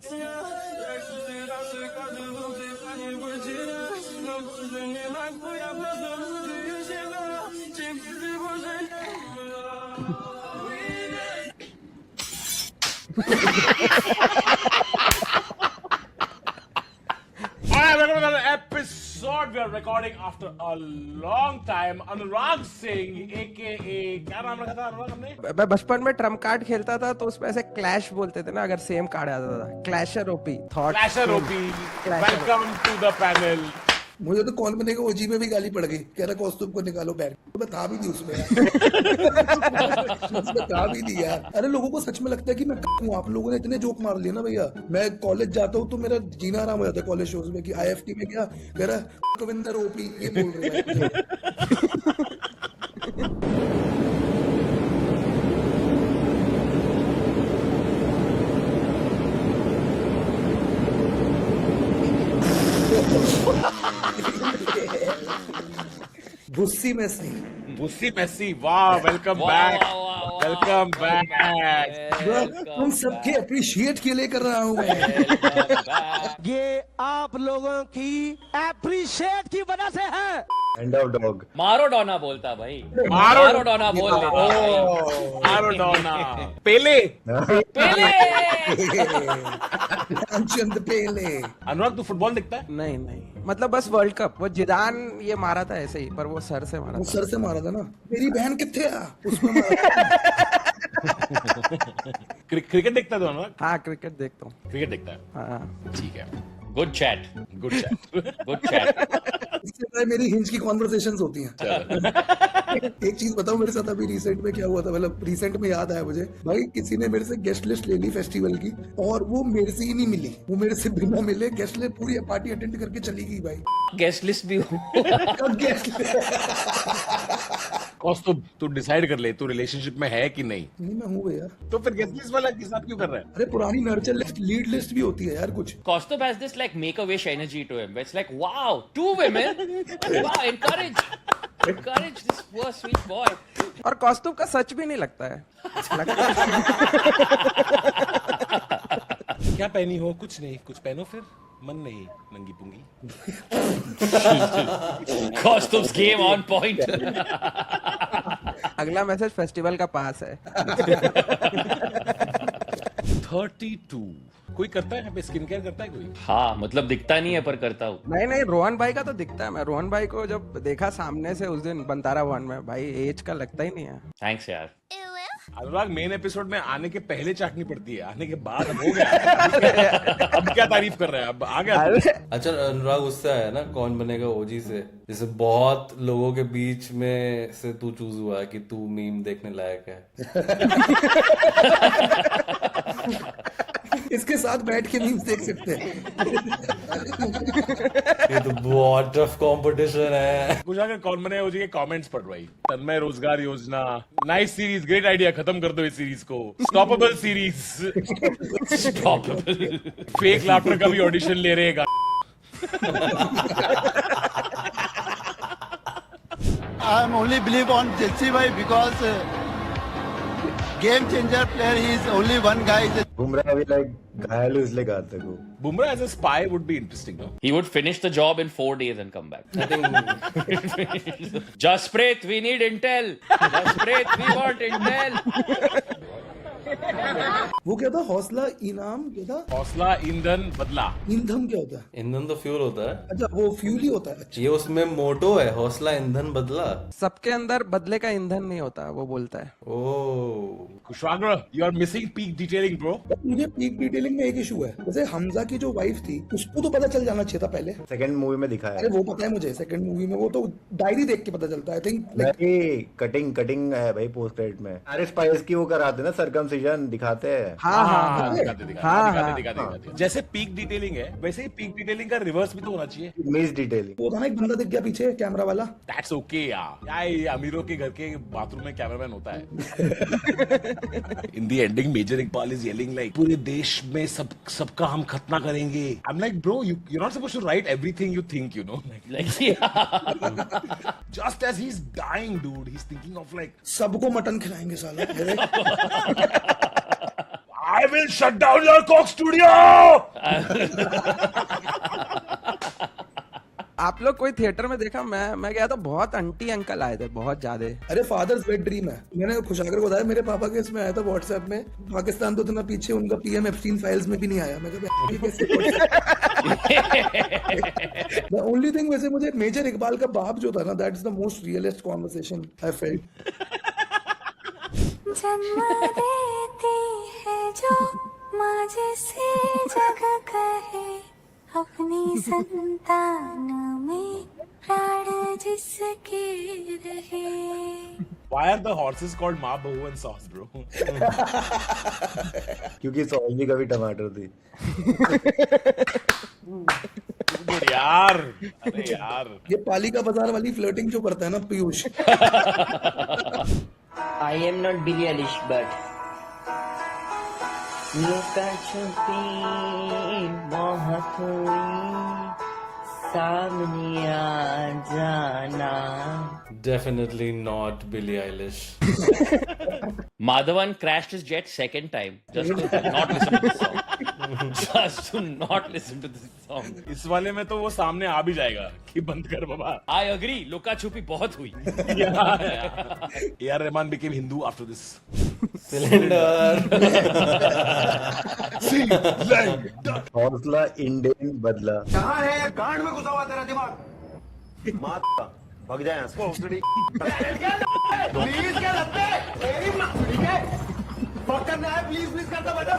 Alright, welcome to another episode. We are recording after a long time. Anurag Singh, aka क्या नाम रखा था अनुराग हमने? मैं बचपन में ट्रम्प कार्ड खेलता था तो उसमें ऐसे क्लैश बोलते थे ना, अगर सेम कार्ड आता था clasher OP thought Clasher OP. Welcome to the panel. मुझे तो कौन बनेगा ओजी में भी गाली पड़ गई, कह रहा कॉस्ट्यूम को निकालो बैग। तो मैं था भी नहीं उसमें उसमें था भी नहीं यार। अरे लोगों को सच में लगता है कि मैं हूँ। आप लोगों ने इतने जोक मार लिए ना भैया। मैं कॉलेज जाता हूँ तो मेरा जीना आराम हो जाता है कॉलेज शोज में कि आईएफटी में क्या कह रहा कविंदर ओपी ये बोल रहे हैं। भुस्सी में से Bussi Messi. Wow, welcome back. Welcome back. तुम सबके अप्रिशिएट के लिए कर रहा हूँ मैं। ये आप लोगों की एप्रिशिएट की वजह से है। एंड ऑफ डॉग मारोडोना बोलता भाई, मारो- मारोडोना बोल देता Oh, Maradona. Pele. पहले ध्यानचंद पेले। अनुराग तू फुटबॉल देखता है? नहीं नहीं, मतलब बस वर्ल्ड कप वो जिदान ये मारा था ऐसे ही, पर वो सर से मारा वो था। सर से मारा था ना। मेरी बहन कितने आ उसमें मारा। क्रिकेट देखता है तू अनुराग? हाँ क्रिकेट देखता हूँ। क्रिकेट देखता है? हाँ ठीक है। Good chat, good chat. Good chat. इससे पहले मेरी हिंज की कॉन्वर्सेशंस होती हैं। एक चीज बताओ मेरे साथ अभी रिसेंट में क्या हुआ था, मतलब रिसेंट में याद आया मुझे। भाई किसी ने मेरे से गेस्ट लिस्ट ले ली फेस्टिवल की और वो मेरे से ही नहीं मिली। वो मेरे से बिना मिले गेस्ट लिस्ट पूरी पार्टी अटेंड करके चली गई भाई। गेस्ट लिस्ट भी हो। गेस्ट कौस तू डिसाइड कर ले तू रिलेशनशिप में है कि नहीं। नहीं मैं हूँ भैया। तो फिर गेस्ट लिस्ट वाला के साथ क्यों कर रहा है? अरे पुरानी नर्चर लिस्ट लीड लिस्ट भी होती है यार कुछ। Kostub has this like make a wish energy to him. It's like wow, 2 women. Wow, encourage this poor sweet boy. और कॉस्ट्यूम का सच भी नहीं लगता है। लगता है क्या पहनी हो? कुछ नहीं, कुछ पहनो फिर। मन नहीं, नंगी पुंगी। Kostub's game on point. अगला मैसेज फेस्टिवल का पास है। 32 कोई करता है यहाँ पे? स्किन केयर करता है कोई? हाँ मतलब दिखता नहीं है पर करता हूँ। नहीं नहीं, रोहन भाई का तो दिखता है। मैं रोहन भाई को जब देखा सामने से उस दिन बंतारा वन में, भाई एज का लगता ही नहीं है। थैंक्स यार। अनुराग मेन एपिसोड में आने के पहले चाटनी पड़ती है, आने के बाद अब हो गया। अब क्या तारीफ कर रहा है? अब आ गया तू। अच्छा अनुराग उससे आया ना कौन बनेगा ओजी से, जैसे बहुत लोगों के बीच में से तू चूज हुआ है कि तू मीम देखने लायक है। इसके साथ बैठ के मीम्स देख सकते हैं। ये तो बहुत टफ कंपटीशन है। कुछ अगर कौन बने हो जी के कमेंट्स पढ़ भाई। तन्मय रोजगार योजना, नाइस सीरीज, ग्रेट आइडिया, खत्म कर दो इस सीरीज को। Stoppable series, Stoppable. Fake laughter का भी ऑडिशन ले रहे हैं। I am only believe on Chelsea bhai because game changer player. He is only one guy. Bumrah भी लाइक घायल इसलिए घातक हो। Bumrah as a spy would be interesting no. He would finish the job in 4 days and come back. I think Jasprit, we need intel. Jasprit, we want intel. वो क्या था? हौसला इनाम क्या था? हौसला ईंधन बदला। ईंधन क्या होता है? ईंधन तो फ्यूल होता है। अच्छा वो फ्यूल ही होता है। अच्छा ये उसमें मोटो है, हौसला ईंधन बदला। सबके अंदर बदले का ईंधन नहीं होता, वो बोलता है। Oh Kushagra, you are missing peak detailing bro. मुझे पीक डिटेलिंग में एक इशू है। जैसे हमजा की जो वाइफ थी उसको तो पता चल जाना चाहिए था पहले। सेकंड मूवी में दिखाया अरे वो पता है मुझे, सेकंड मूवी में वो तो डायरी देख के पता चलता है। आई थिंक भाई कटिंग है भाई पोस्ट क्रेडिट में। अरे स्पाइस की वो कराते ना सर्कमसिजन दिखाते हैं। हाँ हाँ दिखाते। जैसे पीक डिटेलिंग है वैसे ही पीक डिटेलिंग का रिवर्स भी तो होना चाहिए। Miss detailing. वो था ना एक बंदा दिख गया पीछे कैमरा वाला। दैट्स ओके यार। क्या ये अमीरों के घर के बाथरूम में कैमरामैन होता है। In the ending major Iqbal is yelling like पूरे देश में सबका हम खतना करेंगे। I am like bro you not supposed to write everything you think, you know. Like yeah. Just as he is dying dude he is thinking of like सबको mutton खिलाएंगे साला। I will shut down your coke studio. आप लोग कोई theatre में देखा? मैं गया था, बहुत आंटी अंकल आए थे, बहुत ज्यादा। अरे फादर्स वेट ड्रीम है। मैंने खुशागर को बताया, मेरे पापा के इसमें आया था व्हाट्सएप में, पाकिस्तान तो इतना पीछे, उनका पीएम एप्स्टीन फाइल्स में भी नहीं आया। मैं द ओनली थिंग, वैसे मुझे मेजर इकबाल का बाप जो था ना, that is the most realist conversation I felt. जन्म देती है जो माँ जैसे जगह कहे, अपनी संतान में प्राण जिसके रहे। Why are the horses called माँ बहू and sauce, bro? क्योंकि सॉस भी कभी टमाटर थी। Good यार, अरे यार। ये पालिका बाजार वाली फ्लर्टिंग जो करता है ना Piyush. I am not Billie Eilish, but लुका छुपी बहुत हुई, सामने आ जाना। Definitely not Billie Eilish. Madhavan crashed his jet second time just to not listen to this song. Just to not listen to this song. इस वाले में तो वो सामने आ भी जाएगा कि बंद कर बाबा। I agree. लुका छुपी बहुत हुई। A.R. Rahman became Hindu after this. Cylinder. हौसला इंडियन बदला। कहाँ है गांड में घुसा हुआ तेरा दिमाग? माँ भग जाए यहाँ से। प्लीज क्या लगता है? तेरी माँ ठीक है? पकड़ना है, प्लीज प्लीज करता बता।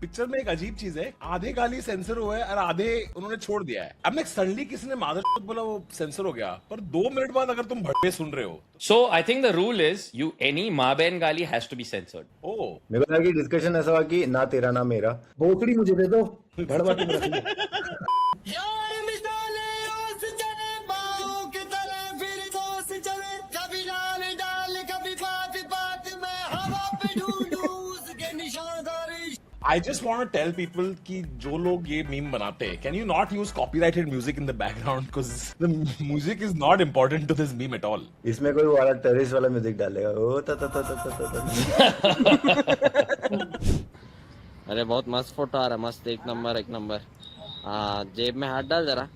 पिक्चर में एक अजीब चीज है, आधे गाली सेंसर हुआ है और आधे उन्होंने छोड़ दिया है। अब नेक्स्ट सडनली किसी ने मादर बोला, वो सेंसर हो गया, पर 2 मिनट बाद अगर तुम भड़वे सुन रहे हो So I think the rule is any माँ बहन गाली has to be censored. ओ मेरे को लगा कि डिस्कशन ऐसा हुआ कि ना तेरा ना मेरा। भोसड़ी मुझे दे दो, भड़वा तुम रख लो। I just want to tell people कि जो लोग ये मीम बनाते हैं, can you not use copyrighted music in the background because the music is not important to this meme at all. इसमें कोई वाला टेरिस वाला म्यूजिक डालेगा। ओ ता ता ता ता ता ता। अरे बहुत मस्त फोटो आ रहा है, मस्त, एक नंबर एक नंबर। हाँ, जेब में हाथ डाल जरा।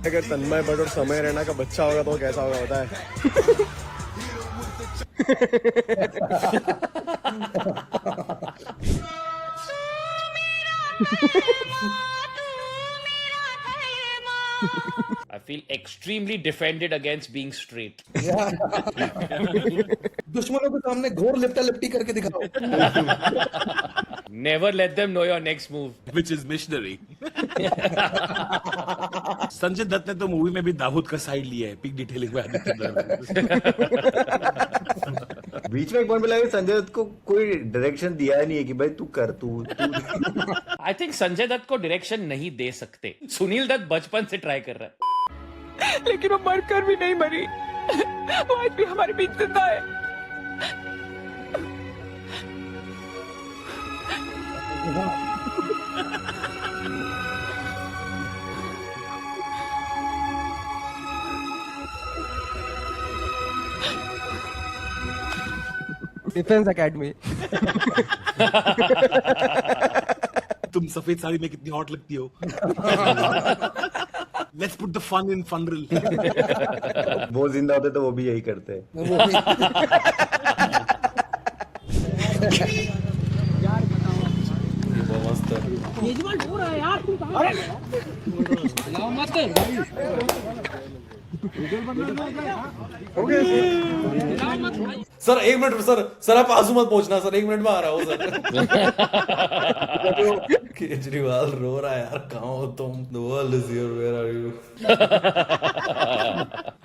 अगर तन्मय भट्ट और समय रैना का बच्चा होगा तो कैसा होगा पता है? I feel extremely defended against being straight. दुश्मनों के सामने घोर लिपटा लिपटी करके दिखाओ। Never let them know your next move. Which is missionary. Sanjay Dutt ने तो मूवी में भी दाऊद का साइड लिया है, पिक डिटेलिंग में बीच में एक पॉइंट मिला कि संजय दत्त को कोई डायरेक्शन दिया नहीं है कि भाई तू कर तू। I think संजय दत्त को डायरेक्शन नहीं दे सकते। सुनील दत्त बचपन से ट्राई कर रहा है। लेकिन वो मरकर भी नहीं मरी, वो आज भी हमारे बीच जिंदा है। Defence academy. तुम सफेद साड़ी में कितनी हॉट लगती हो। Let's put the fun in funnel. वो जिंदा होते तो वो भी यही करते हैं। सर 1 मिनट सर आप आजू मत पहुंचना सर, 1 मिनट में आ रहा हूँ सर। केजरीवाल रो रहा है यार, कहाँ हो तुम? The world is here, where are you?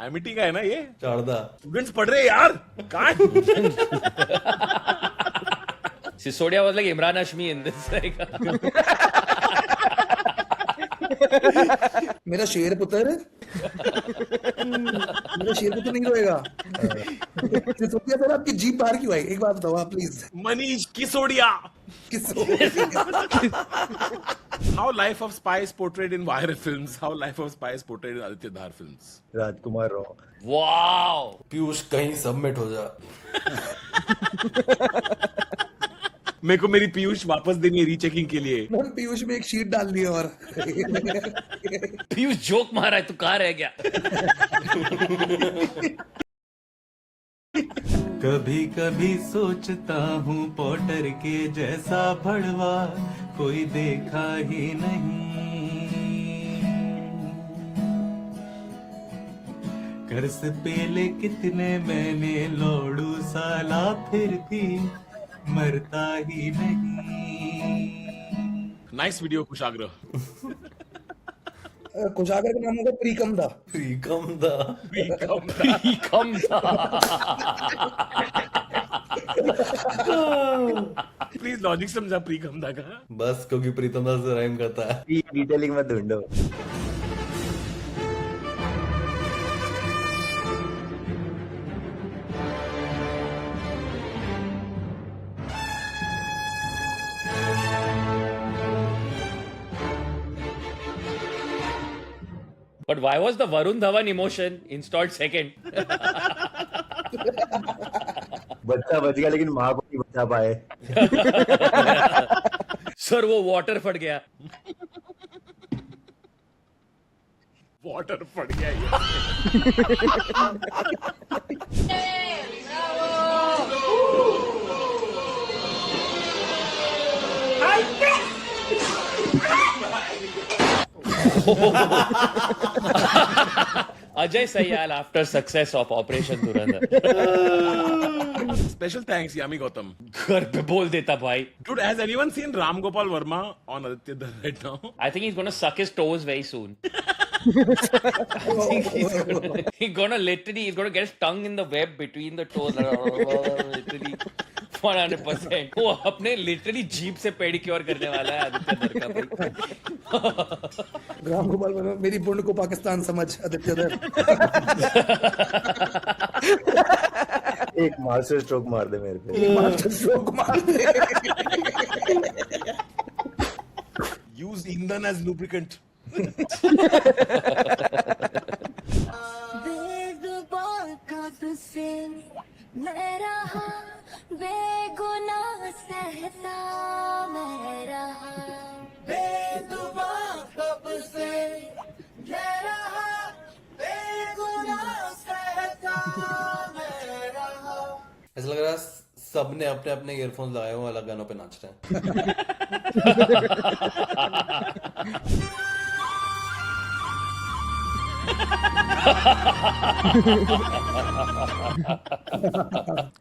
Amity का है ना ये? चारदा स्टूडेंट्स पढ़ रहे हैं यार, कहाँ? Sisodia was like Imran Hashmi in this. मेरा शेर पुत्र मेरे शेर पे तो नहीं रोएगा। सिसोदिया सर आपकी जीप बाहर क्यों आई? एक बात बताओ आप प्लीज। मनीष किसोडिया। किस How life of spy is portrayed in viral films. How life of spy is portrayed in Aditya Dhar films. Rajkumar Rao. Wow. Piyush कहीं सबमिट हो जा। मेरे को मेरी पीयूष वापस देनी है रीचेकिंग के लिए। मैम पीयूष में एक शीट डालनी है और पीयूष जोक मारा है, तू कहाँ रह गया? कभी कभी सोचता हूँ पॉटर के जैसा भड़वा कोई देखा ही नहीं। कर से पहले कितने मैंने लौड़ू साला फिर भी मरता ही नहीं। नाइस वीडियो कुशाग्र। कुशागर का नाम होगा प्रीकम दा। प्रीकम दा। प्रीकम था। प्लीज लॉजिक समझा प्रीकम दा का। बस क्योंकि प्रीतम दा से राइम करता है। डिटेलिंग मत ढूंढो। But why was the Varun Dhawan emotion installed second? बच्चा बच गया लेकिन माँ को नहीं बचा पाए। सर वो वाटर फट गया। वाटर फट गया ये। Ajay Sayal after success of Operation Dhurandhar. Special thanks Yami Gautam. घर पे बोल देता भाई. Dude, has anyone seen Ram Gopal Verma on Aditya Dhar right now? I think he's gonna suck his toes very soon. I think he's gonna literally, he's gonna get his tongue in the web between the toes. Literally 100%. वो अपने literally jeep से pedicure करने वाला है आदित्य धर का भाई. राम गोपाल वर्मा मेरी बुंड को पाकिस्तान समझ आदित्य धर। एक मास्टर स्ट्रोक मार दे मेरे पे। मास्टर स्ट्रोक मार दे। Use ईंधन as lubricant. बेजुबान कब से मैं रहा बेगुनाह सहता मैं रहा बेजुबान कब से मैं रहा बेगुनाह सहता मैं रहा। ऐसा लग रहा है सबने अपने अपने ईयरफोन्स लगाए हुए अलग गानों पे नाच रहे हैं।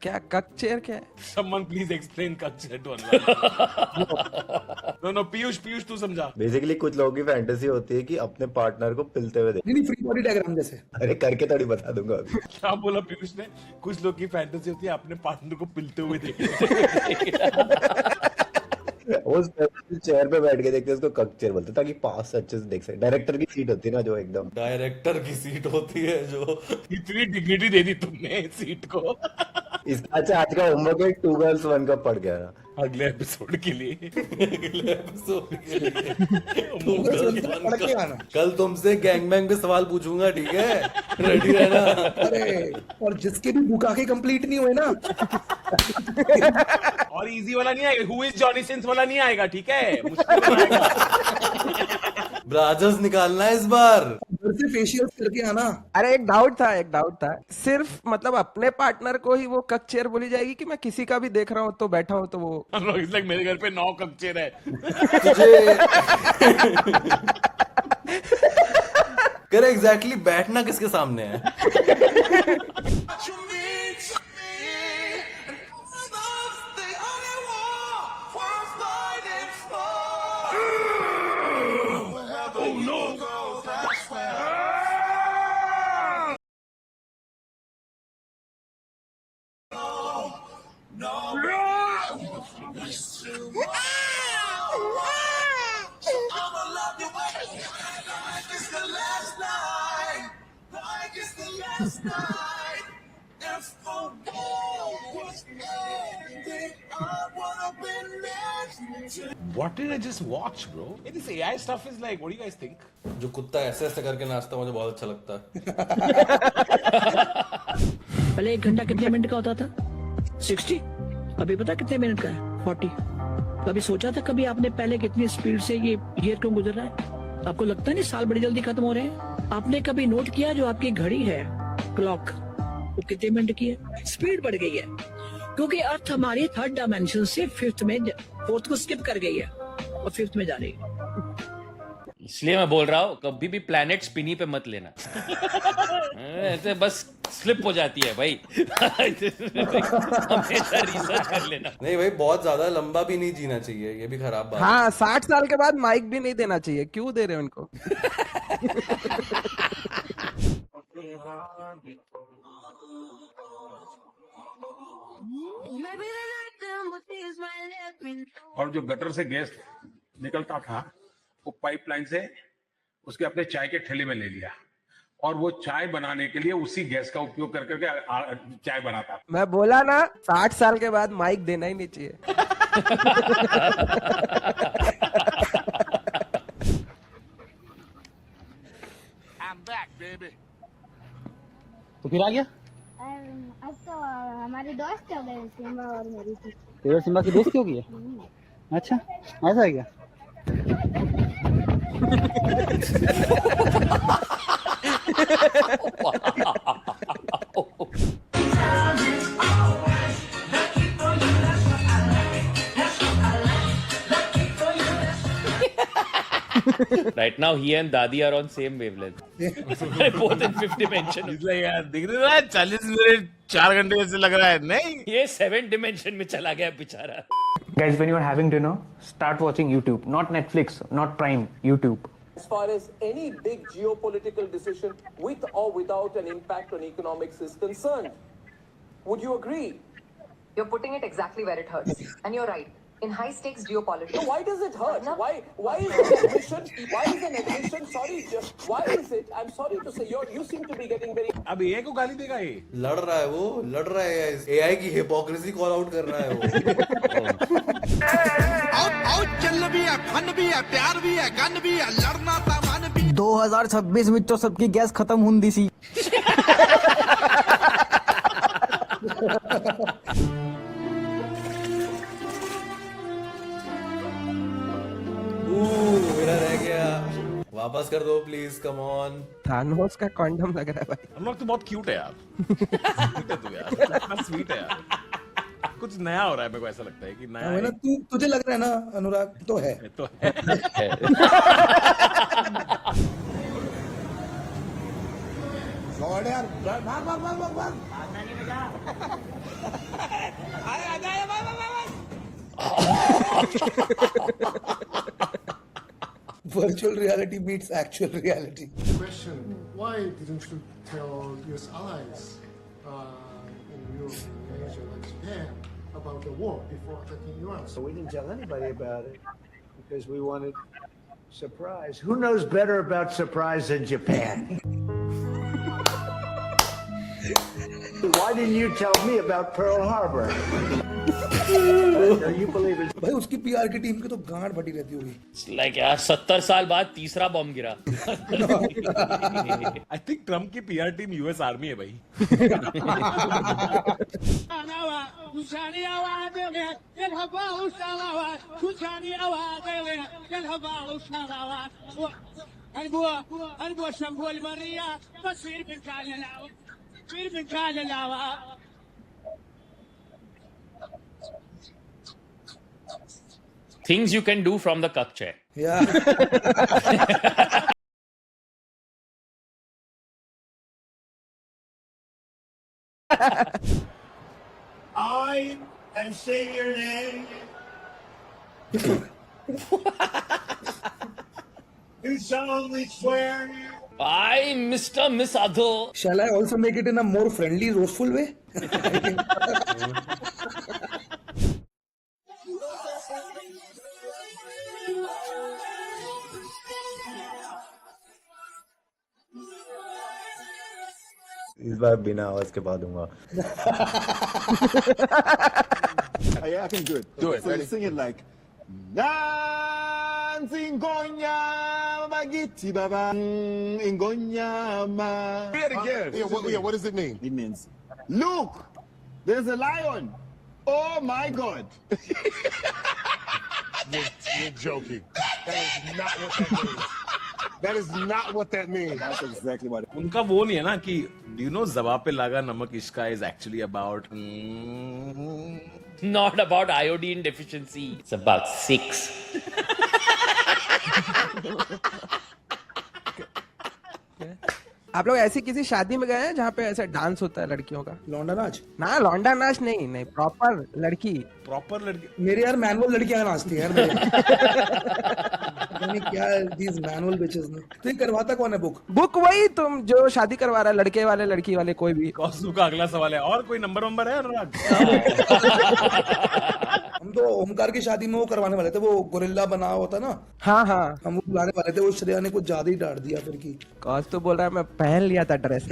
क्या ककचेर क्या है? Someone please explain culture to Anurag. No, Piyush तू समझा। बेसिकली कुछ लोगों की फैंटेसी होती है कि अपने पार्टनर को पिलते हुए नहीं फ्री बॉडी डायग्राम जैसे। अरे करके थोड़ी बता दूंगा अभी। क्या बोला पीयूष ने? कुछ लोग की फैंटेसी होती है अपने पार्टनर को पिलते हुए देखना। वो चेयर पे बैठ के देखते हैं उसको कक चेयर बोलते हैं ताकि पास से अच्छे से देख सके। डायरेक्टर की सीट होती है ना जो एकदम डायरेक्टर की सीट होती है जो इतनी डिग्निटी दे दी तुमने सीट को। इसका अच्छा आज का होमवर्क है 2 गर्ल्स 1 कप पड़ गया ना अगले एपिसोड के लिए। पढ़ के आना। कल तुमसे गैंगबैंग पे सवाल पूछूंगा, ठीक है? रेडी रहना। अरे और जिसके भी बुका के कंप्लीट नहीं हुए ना। और इजी वाला नहीं आएगा, हु इज जॉनी सिंस वाला नहीं आएगा, ठीक है? मुश्किल आएगा। ब्राजर्स निकालना है इस बार। घर से फेशियल्स करके आना। अरे एक डाउट था सिर्फ मतलब अपने पार्टनर को ही वो ककचेर बोली जाएगी कि मैं किसी का भी देख रहा हूँ तो बैठा हूँ तो वो इट्स लाइक मेरे घर पे 9 कक्चेर है। तुझे करे एग्जैक्टली बैठना किसके सामने है? It's the last night. What did I just watch, bro? Hey, this AI stuff is like, what do you guys think? जो कुत्ता ऐसे ऐसे करके नाचता है मुझे बहुत अच्छा लगता है. पहले 1 घंटा कितने मिनट का होता था? 60. अभी पता कितने मिनट का है? 40. कभी सोचा था कभी आपने पहले कितनी स्पीड से ये ईयर क्यों गुजर रहा है? आपको लगता नहीं साल बड़ी जल्दी खत्म हो रहे हैं? आपने कभी नोट किया जो आपकी घड़ी है, क्लॉक, वो कितने मिनट की है? स्पीड बढ़ गई है क्योंकि अर्थ हमारी 3rd डायमेंशन से 5th में, 4th को स्किप कर गई है और 5th में जा रही है. इसलिए मैं बोल रहा हूँ कभी भी प्लैनेट स्पिनी पे मत लेना. ऐसे बस स्लिप हो जाती है भाई. हमेशा रिसर्च कर लेना. नहीं भाई, बहुत ज्यादा लंबा भी नहीं जीना चाहिए, ये भी खराब बात है. हाँ, 60 साल के बाद माइक भी नहीं देना चाहिए. क्यों दे रहे हैं उनको? और जो गटर से गैस निकलता था वो पाइपलाइन से उसके अपने चाय के ठेले में ले लिया और वो चाय बनाने के लिए उसी गैस का उपयोग कर करके चाय बनाता. मैं बोला ना, 60 साल के बाद माइक देना ही नहीं चाहिए. तो फिर आ गया? अब तो हमारी दोस्त हो गई सिम्बा और मेरी थी. तेरे सिम्बा की दोस्ती होगी है? अच्छा, ऐसा है क्या? Right now, he and Dadi are on same wavelength. They're both in 5th dimension. He's like, यार दिख रहा है 40 मिनट 4 घंटे ऐसे लग रहा है. नहीं, ये 7th dimension में चला गया बेचारा. Guys, when you are having dinner, start watching YouTube. Not Netflix, not Prime, YouTube. As far as any big geopolitical decision with or without an impact on economics is concerned, would you agree? You're putting it exactly where it hurts. And you're right. In high stakes geopolitics. So why does it hurt? Why is an admission? Why is an admission? Sorry, why is it? I'm sorry to say, you seem to be getting very. अब AI को गाली देगा ये. लड़ रहा है वो, लड़ रहा है. AI की हिपोक्रेसी कॉल आउट कर रहा है वो. आओ चल भी है, फन भी है, प्यार भी है, गन भी है, लड़ना था मन भी. 2026 में तो सबकी गैस खत्म हुंदी सी. मेरा रह गया. वापस कर दो प्लीज, कम ऑन. थानोस का कॉन्डम लग रहा है भाई. हम लोग तो बहुत क्यूट है यार. क्यूट है तू यार. कितना स्वीट है यार. कुछ नया हो रहा है, मेरे को ऐसा लगता है कि नया है ना. तुझे लग रहा है ना अनुराग? तो है. तो है. यार भाग भाग भाग भाग भाग. Virtual reality meets actual reality. Question: why didn't you tell US allies in Europe and Asia like Japan about the war before attacking Iran? So we didn't tell anybody about it because we wanted surprise. Who knows better about surprise than Japan? Why didn't you tell me about Pearl Harbor? You believe it? भाई उसकी PR की team की तो गांड फटी रहती होगी. Like यार 70 साल बाद तीसरा बॉम्ब गिरा. I think ट्रम्प की पीआर टीम यूएस आर्मी है भाई. Things you can do from the cuck chair. Yeah. I and say your name. You solemnly swear. I, Mr. Misado. Shall I also make it in a more friendly, roastful way? बार बिना आवाज के पा दूंगा. Yeah, I can do it. Do it. So you sing it like Dancing Gonya Magiti Baba Ingonya Ma. Say it again. Yeah, what does it mean? It means, look, there's a lion. Oh my God. You're joking. That is not what that means. That is not what that means. That's exactly what it means. उनका वो नहीं है ना कि do you know ज़बा पे लगा नमक इश्का is actually about Not about iodine deficiency. It's about 6. आप लोग ऐसी किसी शादी में गए हैं जहाँ पे ऐसा डांस होता है लड़कियों का? लौंडा नाच. ना लौंडा नाच नहीं प्रॉपर लड़की. प्रॉपर लड़की. मेरे यार मैनुअल लड़कियां नाचती है यार मेरे. यानी क्या these manual bitches ने. तो ये करवाता कौन है बुक वही तुम जो शादी करवा रहा है, लड़के वाले लड़की वाले कोई भी. कौसू का अगला सवाल है, और कोई नंबर है अनुराग? हम तो ओमकार की शादी में वो करवाने वाले थे, वो गोरिल्ला बना होता ना. हाँ हम वो बुलाने वाले थे, वो श्रेया ने कुछ ज्यादा ही डांट दिया फिर की. कौस तो बोल रहा है मैं पहन लिया था dress.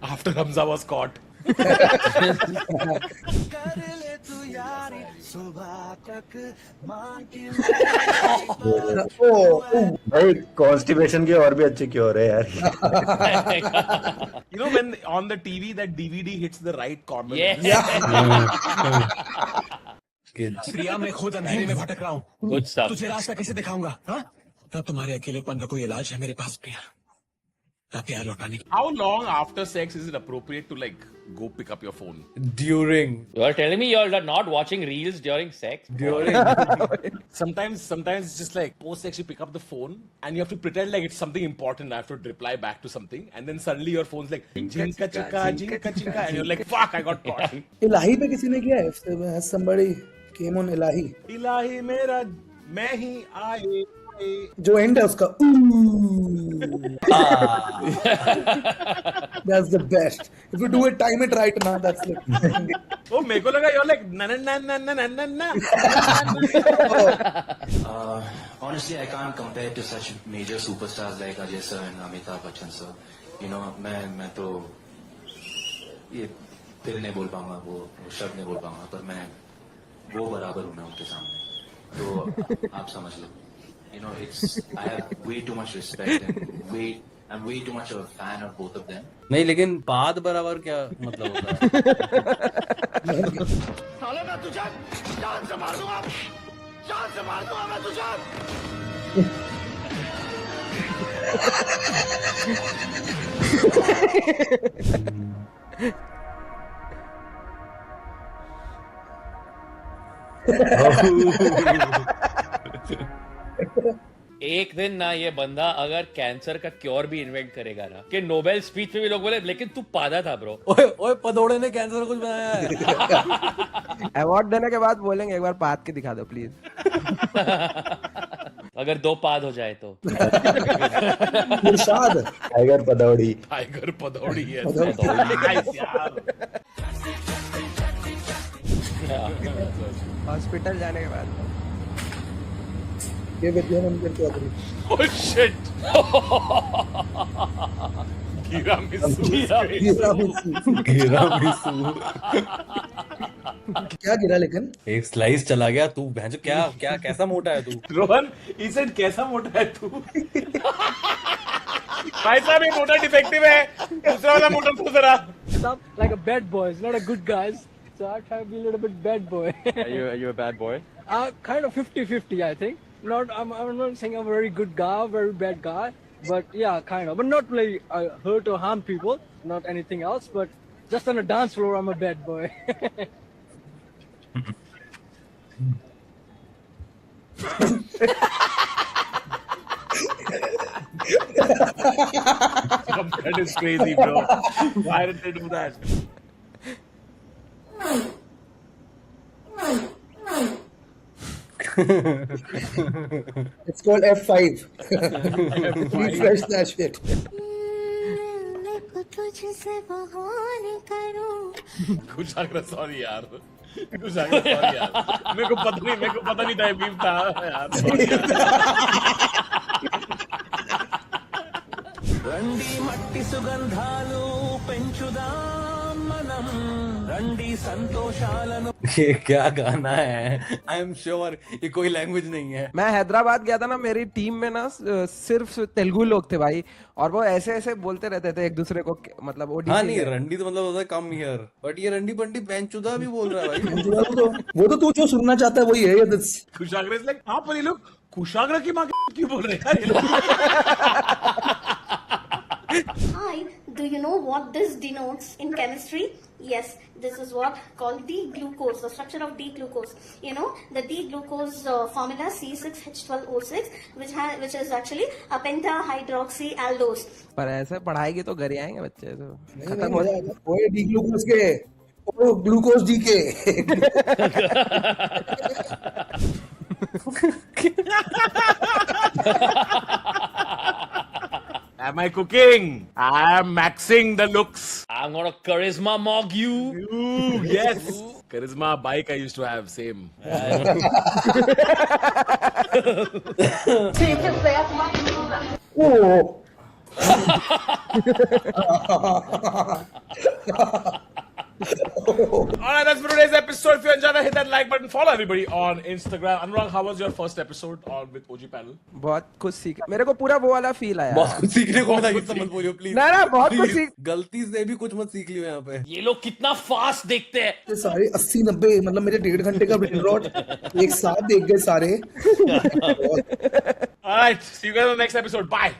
After Hamza was caught. भाई कॉन्स्टिपेशन के और भी अच्छे क्यों रहे यार. You know when on the TV that DVD hits the right corner. प्रिया मैं खुद अंधेरे में भटक रहा हूँ. Good stuff. तुझे रास्ता कैसे दिखाऊंगा? हाँ? तब तुम्हारे अकेलेपन का कोई इलाज है मेरे पास प्रिया. प्यार लौटाने. How long after sex is it appropriate to like go pick up your phone? During. You are telling me you are not watching reels during sex? During. Sometimes it's just like post sex you pick up the phone and you have to pretend like it's something important. I have to reply back to something and then suddenly your phone's like jinka chika and you're like fuck I got caught. इलाही पे किसी ने किया है? Has somebody came on इलाही? इलाही मेरा मैं ही आए. जो and है उसका that's the best. If you do it, time it right now, that's like. Oh, मेरे को लगा you're like na. Honestly, I can't compare to such major superstars like Ajay sir and Amitabh Bachchan sir. You know, मैं तो ये दिल नहीं बोल पाऊंगा, वो शब्द नहीं बोल पाऊंगा, पर मैं वो बराबर हूँ मैं उनके सामने. तो आप समझ लो. You know, I have way too much respect and I'm way too much of a fan of both of them. नहीं लेकिन पाद बराबर क्या मतलब होता है? साले मैं तुझे जान से मार दूंगा मैं तुझे. एक दिन ना ये बंदा अगर कैंसर का क्योर भी इन्वेंट करेगा ना कि नोबेल स्पीच में भी लोग बोले लेकिन तू पादा था ब्रो. ओए पदौड़े ने कैंसर कुछ बनाया है. अवार्ड देने के बाद बोलेंगे एक बार पाद के दिखा दो प्लीज. अगर 2 पाद हो जाए तो. मुर्शाद टाइगर पदौड़ी. है. हॉस्पिटल जाने के बाद ये विद्यानंद चौधरी. Oh shit. गिरा मिसू. क्या गिरा लेकिन? एक स्लाइस चला गया. तू भैंस क्या कैसा मोटा है तू? रोहन he said कैसा मोटा है तू? भाई साहब ये मोटा डिफेक्टिव है. दूसरा वाला मोटा तो जरा. Stop like a bad boy, not a good guy. So I try to be a little bit bad boy. Are you a bad boy? Kind of 50-50, I think. I'm not saying I'm a very good guy, very bad guy, but yeah, kind of. But not like hurt or harm people, not anything else. But just on a dance floor, I'm a bad boy. That is crazy, bro. Why did they do that? It's called F5. Refresh that shit. तुझसे बहाने करूं कुशाग्र sorry यार, कुशाग्र sorry यार, मेरे को पता नहीं था ये बीफ था यार, sorry यार. రండి మట్టి సుగంధాలు పెంచుదాం మనం రండి సంతోషాలను ये क्या गाना है? आई एम श्योर ये कोई लैंग्वेज नहीं है. मैं हैदराबाद गया था ना, मेरी टीम में ना सिर्फ तेलुगु लोग थे भाई, और वो ऐसे ऐसे बोलते रहते थे एक दूसरे को, मतलब ओडीसी हाँ नहीं, रंडी तो मतलब होता है कम हियर, बट ये रंडी बंडी बेंचुदा भी बोल रहा है भाई. वो तो तू जो सुनना चाहता है वही है ये. कुशाग्र इज लाइक, हाँ पर ये लोग कुशाग्र की माँ क्यों बोल रहे हैं यार ये लोग? Hi, do you know what this denotes in chemistry? Yes, this is what called D-glucose, the structure of D-glucose. You know, the D-glucose formula C6H12O6, which is actually a pentahydroxyaldose. पर ऐसे पढ़ाएगी तो घर ही आएंगे बच्चे तो खत्म हो जाएगा. ओए डी ग्लूकोज के, ओ ग्लूकोज डी के. Am I cooking? I am maxing the looks. I'm gonna charisma mog you. Ooh, yes. Charisma bike I used to have, same. Alright, that's for today's episode. If you enjoyed it, hit that like button. Follow everybody on Instagram. Anurag, how was your first episode on with OG panel? बहुत कुछ सीख, मेरे को पूरा वो वाला feel आया. बहुत कुछ सीखने को मिला, ये सब मत बोलियो प्लीज. ना बहुत कुछ सीख, गलती से भी कुछ मत सीख लियो यहाँ पे. ये लोग कितना फास्ट देखते हैं. ये सारे 80-90 मतलब मेरे 1.5 घंटे का ब्रेन रॉट एक साथ देख गए सारे. Alright, see you guys on the next episode. Bye.